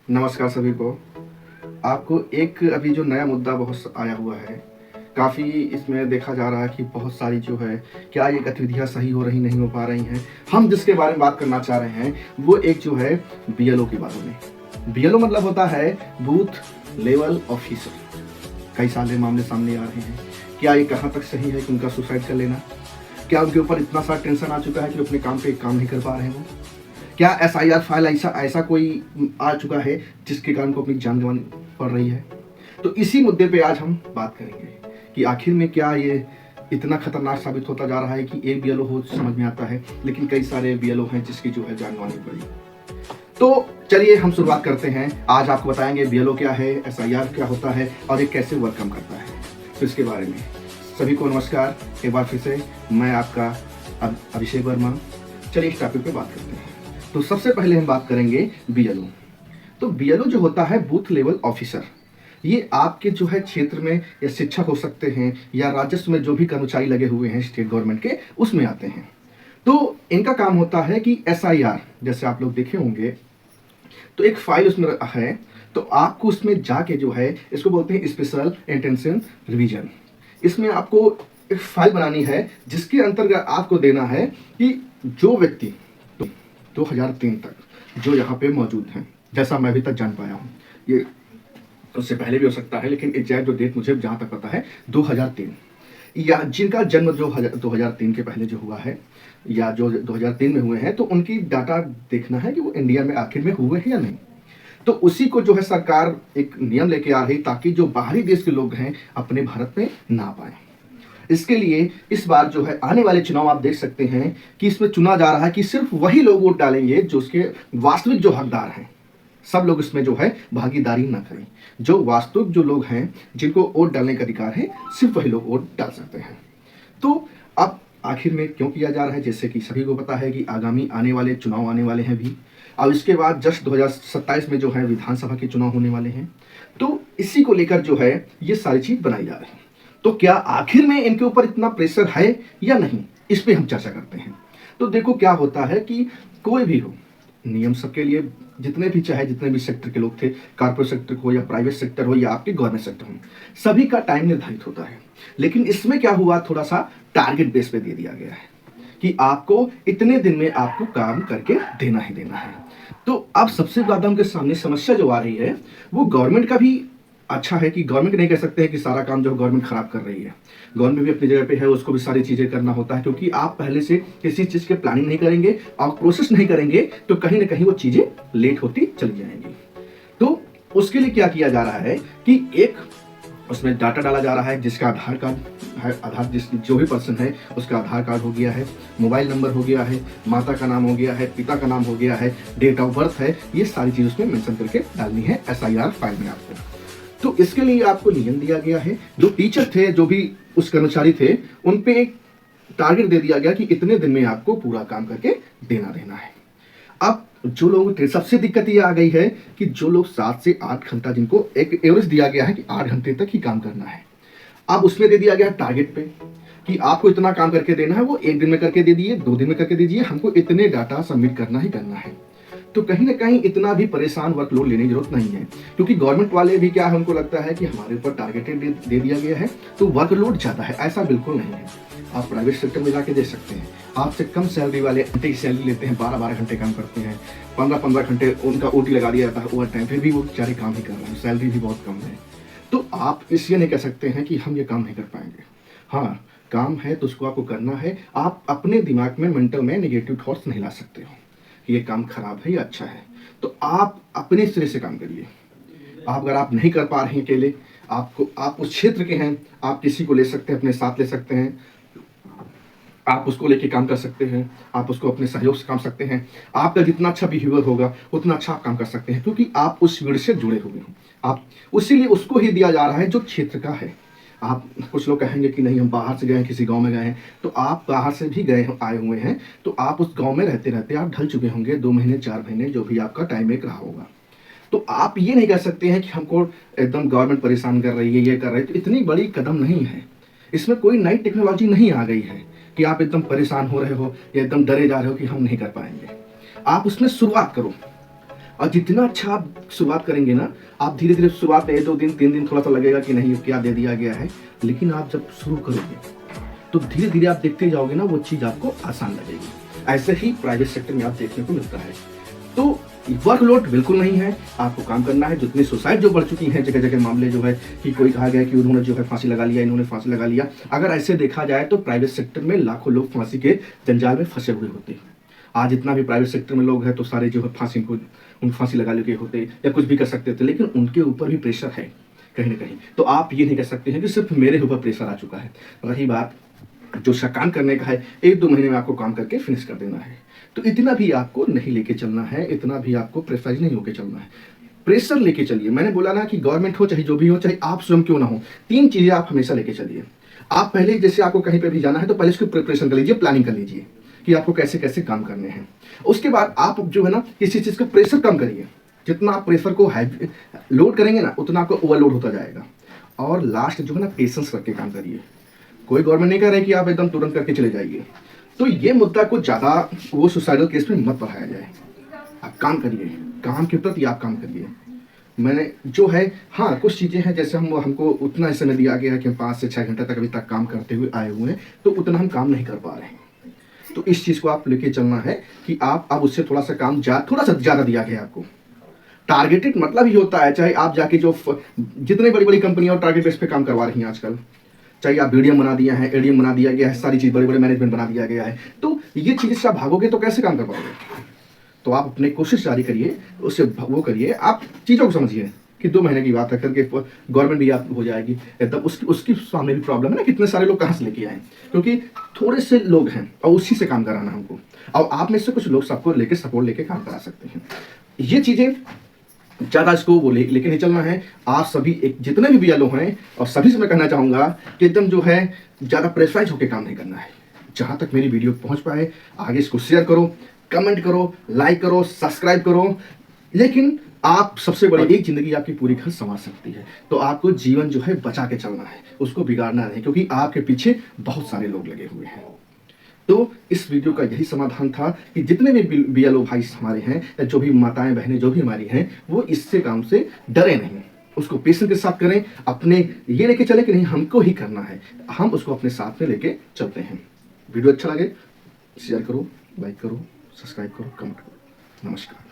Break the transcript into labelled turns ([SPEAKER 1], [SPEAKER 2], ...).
[SPEAKER 1] नमस्कार सभी को। आपको एक अभी जो नया मुद्दा बहुत आया हुआ है, काफ़ी इसमें देखा जा रहा है कि बहुत सारी जो है, क्या ये गतिविधियाँ सही हो रही, नहीं हो पा रही हैं। हम जिसके बारे में बात करना चाह रहे हैं, वो एक जो है बीएलओ के बारे में। बीएलओ मतलब होता है बूथ लेवल ऑफिसर। कई सारे मामले सामने आ रहे हैं। क्या ये कहाँ तक सही है कि उनका सुसाइड कर लेना? क्या उनके ऊपर इतना सारा टेंशन आ चुका है कि वो अपने काम पे काम नहीं कर पा रहे हैं वो? क्या एसआईआर फाइल ऐसा ऐसा कोई आ चुका है जिसके कारण को अपनी जान गंवानी पड़ रही है? तो इसी मुद्दे पे आज हम बात करेंगे कि आखिर में क्या ये इतना खतरनाक साबित होता जा रहा है कि एक बीएलओ हो समझ में आता है, लेकिन कई सारे बीएलओ हैं जिसकी जो है जान गंवानी पड़ी। तो चलिए हम शुरुआत करते हैं। आज आपको बताएंगे बीएलओ क्या है, एसआईआर क्या होता है और ये कैसे वर्क काम करता है। तो इसके बारे में सभी को नमस्कार। एक बार फिर से मैं आपका अभिषेक वर्मा। चलिए इस टॉपिक पे बात करते हैं। तो सबसे पहले हम बात करेंगे बीएलओ। तो बीएलओ जो होता है बूथ लेवल ऑफिसर, ये आपके जो है क्षेत्र में या शिक्षक हो सकते हैं या राजस्व में जो भी कर्मचारी लगे हुए हैं स्टेट गवर्नमेंट के, उसमें आते हैं। तो इनका काम होता है कि एसआईआर, जैसे आप लोग देखे होंगे, तो एक फाइल उसमें है, तो आपको उसमें जाके जो है, इसको बोलते हैं स्पेशल इंटेंसिव रिवीजन। इसमें आपको एक फाइल बनानी है जिसके अंतर्गत आपको देना है कि जो व्यक्ति 2003 तक जो यहाँ पे मौजूद हैं, जैसा मैं अभी तक जान पाया हूँ, ये उससे पहले भी हो सकता है, लेकिन एग्जैक्ट जो डेट मुझे जहाँ तक पता है 2003, या जिनका जन्म जो 2003 के पहले जो हुआ है या जो 2003 में हुए हैं, तो उनकी डाटा देखना है कि वो इंडिया में आखिर में हुए हैं या नहीं। तो उसी को जो है सरकार एक नियम लेके आ रही, ताकि जो बाहरी देश के लोग हैं अपने भारत में ना पाए। इसके लिए इस बार जो है आने वाले चुनाव आप देख सकते हैं कि इसमें चुना जा रहा है कि सिर्फ वही लोग वोट डालेंगे जो उसके वास्तविक जो हकदार हैं। सब लोग इसमें जो है भागीदारी ना करें। जो वास्तविक जो लोग हैं जिनको वोट डालने का अधिकार है, सिर्फ वही लोग वोट डाल सकते हैं। तो अब आखिर में क्यों किया जा रहा है? जैसे कि सभी को पता है कि आगामी आने वाले चुनाव आने वाले हैं भी, और इसके बाद जस्ट 2027 में जो है विधानसभा के चुनाव होने वाले हैं। तो इसी को लेकर जो है ये सारी चीज बनाई जा रही है। तो क्या आखिर में इनके ऊपर इतना प्रेशर है या नहीं, इस पे हम चर्चा करते हैं। तो देखो क्या होता है कि कोई भी हो, नियम सबके लिए, जितने भी चाहे जितने भी सेक्टर के लोग थे, कॉर्पोरेट सेक्टर हो या प्राइवेट सेक्टर हो या आपके गवर्नमेंट सेक्टर हो, सभी का टाइम निर्धारित होता है। लेकिन इसमें क्या हुआ, थोड़ा सा टारगेट बेस पे दे दिया गया है कि आपको इतने दिन में आपको काम करके देना ही देना है। तो अब सबसे ज्यादा उनके सामने समस्या जो आ रही है, वो गवर्नमेंट का भी अच्छा है कि गवर्नमेंट नहीं कह सकते हैं कि सारा काम जो गवर्नमेंट खराब कर रही है। गवर्नमेंट भी अपनी जगह पे है, उसको भी सारी चीजें करना होता है, क्योंकि आप पहले से किसी चीज के प्लानिंग नहीं करेंगे और प्रोसेस नहीं करेंगे तो कहीं ना कहीं वो चीजें लेट होती चली जाएंगी। तो उसके लिए क्या किया जा रहा है कि एक उसमें डाटा डाला जा रहा है जिसका आधार कार्ड है, आधार जिस जो भी पर्सन है उसका आधार कार्ड हो गया है, मोबाइल नंबर हो गया है, माता का नाम हो गया है, पिता का नाम हो गया है, डेट ऑफ बर्थ है, ये सारी चीज उसमें मेंशन करके डालनी है एसआईआर फाइल में आपको। तो इसके लिए आपको नियम दिया गया है। जो टीचर थे, जो भी उस कर्मचारी थे, उन पे एक टारगेट दे दिया गया कि इतने दिन में आपको पूरा काम करके देना है। अब जो लोग, सबसे दिक्कत ये आ गई है कि जो लोग 7 से 8 घंटा, जिनको एक एवरेज दिया गया है कि 8 घंटे तक ही काम करना है, अब उसमें दे दिया गया टारगेट पे कि आपको इतना काम करके देना है। वो 1 दिन में करके दे दिए, 2 दिन में करके दीजिए, हमको इतने डाटा सबमिट करना ही करना है। तो कहीं ना कहीं इतना भी परेशान वर्कलोड लेने की जरूरत नहीं है, क्योंकि गवर्नमेंट वाले भी क्या है, उनको लगता है कि हमारे ऊपर टारगेटेड दे दिया गया है तो वर्कलोड ज्यादा है। ऐसा बिल्कुल नहीं है। आप प्राइवेट सेक्टर में जाके देख सकते हैं, आपसे कम सैलरी वाले घंटे की सैलरी लेते हैं, 12-12 घंटे काम करते हैं, 15-15 घंटे उनका ओटी लगा दिया जाता है ओवर टाइम, फिर भी वो बेचारे काम ही कर रहे हैं, सैलरी भी बहुत कम है। तो आप इसलिए नहीं कह सकते हैं कि हम ये काम नहीं कर पाएंगे। हाँ, काम है तो उसको आपको करना है। आप अपने दिमाग में, मेंटल में नेगेटिव थॉट्स नहीं ला सकते हो कि ये काम खराब है या अच्छा है। तो आप अपने सिरे से काम करिए। अगर आप नहीं कर पा रहे हैं अकेले, आप उस क्षेत्र के हैं, आप किसी को ले सकते हैं, अपने साथ ले सकते हैं, आप उसको लेके काम कर सकते हैं, आप उसको अपने सहयोग से काम सकते हैं। आपका जितना अच्छा बिहेवियर होगा उतना अच्छा आप काम कर सकते हैं, क्योंकि आप उस फील्ड से जुड़े हुए हैं। आप उसीलिए उसको ही दिया जा रहा है जो क्षेत्र का है। आप, कुछ लोग कहेंगे कि नहीं हम बाहर से गए हैं, किसी गांव में गए हैं, तो आप बाहर से भी आए हुए हैं, तो आप उस गांव में रहते रहते आप ढल चुके होंगे, 2 महीने 4 महीने जो भी आपका टाइम एक रहा होगा। तो आप ये नहीं कह सकते हैं कि हमको एकदम गवर्नमेंट परेशान कर रही है, ये कर रही है। तो इतनी बड़ी कदम नहीं है, इसमें कोई नई टेक्नोलॉजी नहीं आ गई है कि आप एकदम परेशान हो रहे हो या एकदम डरे जा रहे हो कि हम नहीं कर पाएंगे। आप उसमें शुरुआत करो। और जितना अच्छा आप शुरुआत करेंगे ना, आप धीरे-धीरे शुरुआत में 1-2 दिन, 3 दिन थोड़ा-सा लगेगा कि नहीं क्या दे दिया गया है। लेकिन आप जब शुरू करोगे, तो धीरे-धीरे आप देखते जाओगे ना, वो चीज़ आपको आसान लगेगी। ऐसे ही प्राइवेट सेक्टर में आप देखने को मिलता है। तो वर्कलोड बिल्कुल नहीं है, आपको काम करना है। जितनी सुसाइड जो बढ़ चुकी हैं जगह-जगह मामले जो है कि कोई कहा गया कि उन्होंने जो है फांसी लगा लिया, इन्होंने फांसी लगा लिया। अगर ऐसे देखा जाए तो प्राइवेट सेक्टर में लाखों लोग फांसी के जंजाल में फँसे हुए होते हैं। आज जितना भी प्राइवेट सेक्टर में लोग हैं तो सारे जो है फांसी लगा लेके होते या कुछ भी कर सकते थे, लेकिन उनके ऊपर भी प्रेशर है कहीं न कहीं। तो आप ये नहीं कह सकते हैं कि सिर्फ़ मेरे ऊपर प्रेशर आ चुका है। रही बात जो काम करने का है, 1-2 महीने में आपको काम करके फिनिश कर देना है। तो इतना भी आपको नहीं लेके चलना है, इतना भी आपको प्रेशराइज़ नहीं होके चलना है। प्रेशर लेके चलिए। मैंने बोला ना कि गवर्नमेंट हो चाहे जो भी हो, चाहे आप स्वयं क्यों ना हो, 3 चीज़ें आप हमेशा लेके चलिए। आप पहले जैसे आपको कहीं पे भी जाना है तो पहले उसकी प्रिपरेशन कर लीजिए, प्लानिंग कर लीजिए कि आपको कैसे-कैसे काम करने हैं। उसके बाद आप जो है ना किसी चीज़ का प्रेशर कम करिए। जितना आप प्रेशर को लोड करेंगे ना, उतना आपको ओवरलोड होता जाएगा। और लास्ट जो है ना, पेशेंस रख के काम करिए। कोई गवर्नमेंट नहीं कह रही कि आप एकदम तुरंत करके चले जाइए। तो ये मुद्दा को ज़्यादा वो सुसाइडल केस में मत बढ़ाया जाए। आप काम करिए, काम के प्रति आप काम करिए। मैंने जो है हाँ, कुछ चीज़ें हैं जैसे हमको उतना समय दिया गया है कि हम 5 से 6 घंटे तक अभी तक काम करते हुए आए हुए हैं, तो उतना हम काम नहीं कर पा रहे हैं। तो इस चीज़ को आप लेके चलना है कि आप अब उससे थोड़ा-सा ज़्यादा दिया गया है आपको। टारगेटेड मतलब ये होता है, चाहे आप जाके जितनी बड़ी-बड़ी कंपनियाँ और टारगेट बेस पे काम करवा रही हैं आजकल। चाहे आप बीडीएम बना दिया है, एडीएम बना दिया गया है, सारी चीज़ बड़े-बड़े मैनेजमेंट बना दिया गया है। तो ये चीज़ें से आप भागोगे तो कैसे काम कर पाओगे? तो आप अपनी कोशिश जारी करिए, उससे वो करिए, आप चीज़ों को समझिए कि 2 महीने की बात है करके गवर्नमेंट भी आप हो जाएगी। तब उसकी सामने भी प्रॉब्लम है ना, कितने सारे लोग कहाँ से लेके आएँ? क्योंकि थोड़े से लोग हैं और उसी से काम कराना हमको। और आप में से कुछ लोग सबको लेके सपोर्ट लेके काम करा सकते हैं। ये चीज़ें ज़्यादा इसको वो लेके नहीं चलना है। आप सभी जितने भी बीएलओ हैं और सभी से मैं कहना चाहूँगा कि एकदम जो है ज़्यादा प्रेशराइज़ होके काम नहीं करना है। जहाँ तक मेरी वीडियो पहुँच पाए, आगे इसको शेयर करो, कमेंट करो, लाइक करो, सब्सक्राइब करो। लेकिन आप सबसे बड़ी एक ज़िंदगी आपकी पूरी घर सँवार सकती है। तो आपको जीवन जो है बचा के चलना है, उसको बिगाड़ना नहीं, क्योंकि आपके पीछे बहुत सारे लोग लगे हुए हैं। तो इस वीडियो का यही समाधान था कि जितने भी बीएलओ भाई हमारे हैं या जो भी माताएं बहनें जो भी हमारी हैं, वो इससे काम से डरे नहीं, उसको पेशेंस के साथ करें। अपने ये लेके चलें कि नहीं हमको ही करना है, हम उसको अपने साथ में लेके चलते हैं। वीडियो अच्छा लगे शेयर करो, लाइक करो, सब्सक्राइब करो, कमेंट करो। नमस्कार।